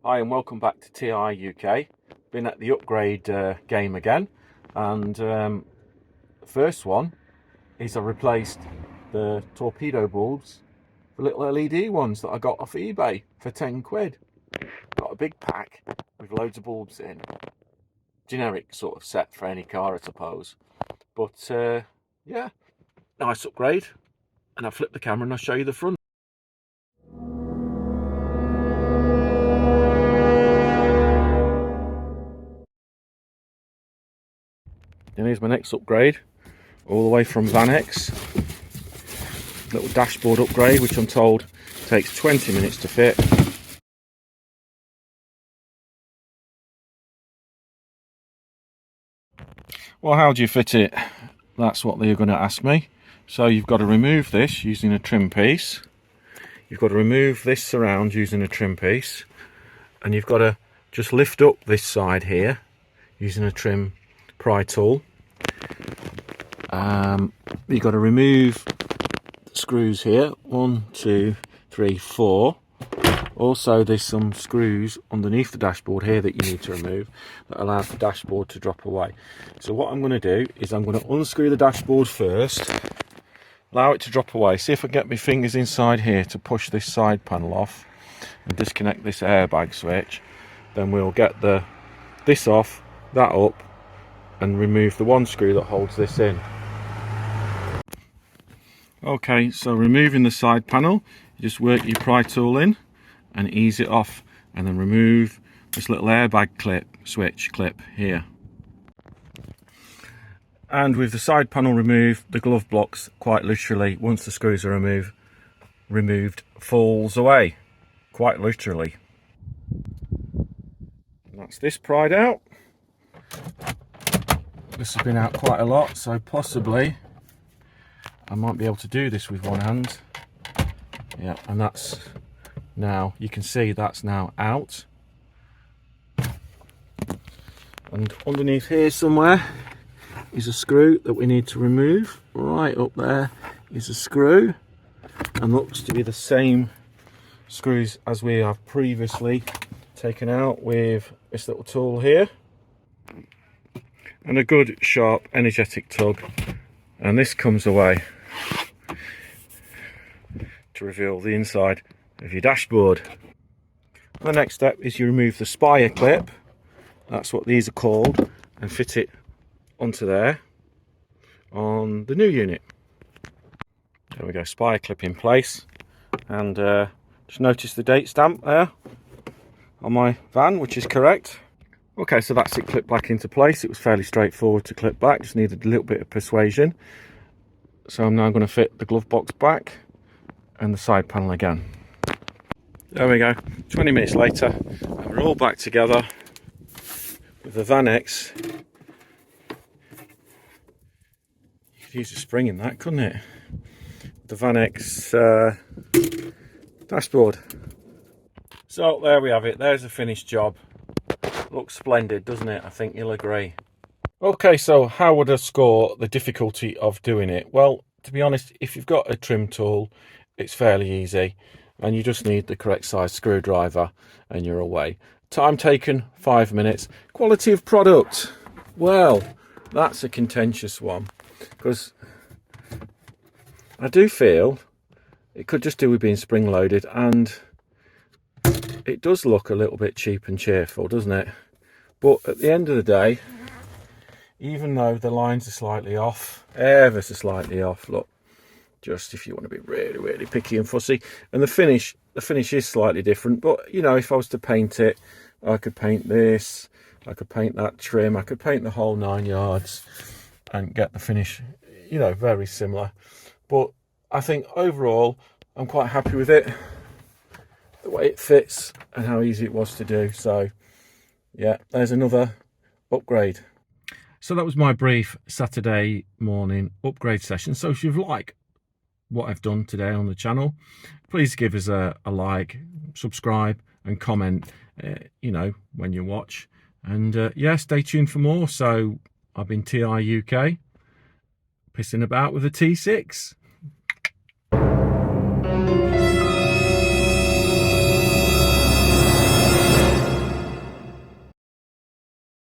Hi and welcome back to TI UK. Been at the upgrade game again, and the first one is I replaced the torpedo bulbs for little LED ones that I got off eBay for 10 quid. Got a big pack with loads of bulbs in. Generic sort of set for any car, I suppose. But yeah, nice upgrade. And I'll flip the camera and I'll show you the front. And here's my next upgrade, all the way from VanX. Little dashboard upgrade, which I'm told takes 20 minutes to fit. Well, how do you fit it? That's what they're going to ask me. So you've got to remove this using a trim piece. You've got to remove this surround using a trim piece. And you've got to just lift up this side here using a trim pry tool. You've got to remove the screws here. 1, 2, 3, 4. Also, there's some screws underneath the dashboard here that you need to remove that allows the dashboard to drop away. So what I'm going to do is I'm going to unscrew the dashboard first, allow it to drop away, see if I can get my fingers inside here to push this side panel off and disconnect this airbag switch. Then we'll get this off, that up, and remove the one screw that holds this in. Okay, so removing the side panel, you just work your pry tool in and ease it off, and then remove this little airbag switch clip here. And with the side panel removed, the glove box quite literally, once the screws are removed, falls away, quite literally. And that's this pried out. This has been out quite a lot, so possibly I might be able to do this with one hand. Yeah, and that's now, you can see that's now out. And underneath here somewhere is a screw that we need to remove. Right up there is a screw, and looks to be the same screws as we have previously taken out with this little tool here. And a good sharp energetic tug, and this comes away to reveal the inside of your dashboard. The next step is you remove the spire clip, that's what these are called, and fit it onto there on the new unit. There we go, spire clip in place. And just notice the date stamp there on my van, which is correct. Okay, so that's it clipped back into place. It was fairly straightforward to clip back, just needed a little bit of persuasion. So I'm now going to fit the glove box back and the side panel again. There we go, 20 minutes later, and we're all back together with the VanX. You could use a spring in that, couldn't it? The VanX dashboard. So there we have it, there's the finished job. Looks splendid, doesn't it? I think you'll agree. Okay, so how would I score the difficulty of doing it? Well, to be honest, if you've got a trim tool, it's fairly easy, and you just need the correct size screwdriver and you're away. Time taken 5 minutes. Quality of product, well, that's a contentious one, because I do feel it could just do with being spring loaded, and it does look a little bit cheap and cheerful, doesn't it? But at the end of the day, even though the lines are slightly off, ever so slightly off, look, just if you want to be really, really picky and fussy, and the finish is slightly different. But you know, if I was to paint it, I could paint this, I could paint that trim, I could paint the whole 9 yards and get the finish, you know, very similar. But I think overall I'm quite happy with it, the way it fits and how easy it was to do. So yeah, there's another upgrade. So that was my brief Saturday morning upgrade session. So if you've liked what I've done today on the channel, please give us a like, subscribe and comment, you know, when you watch. And yeah, stay tuned for more. So I've been TI UK, pissing about with a T6.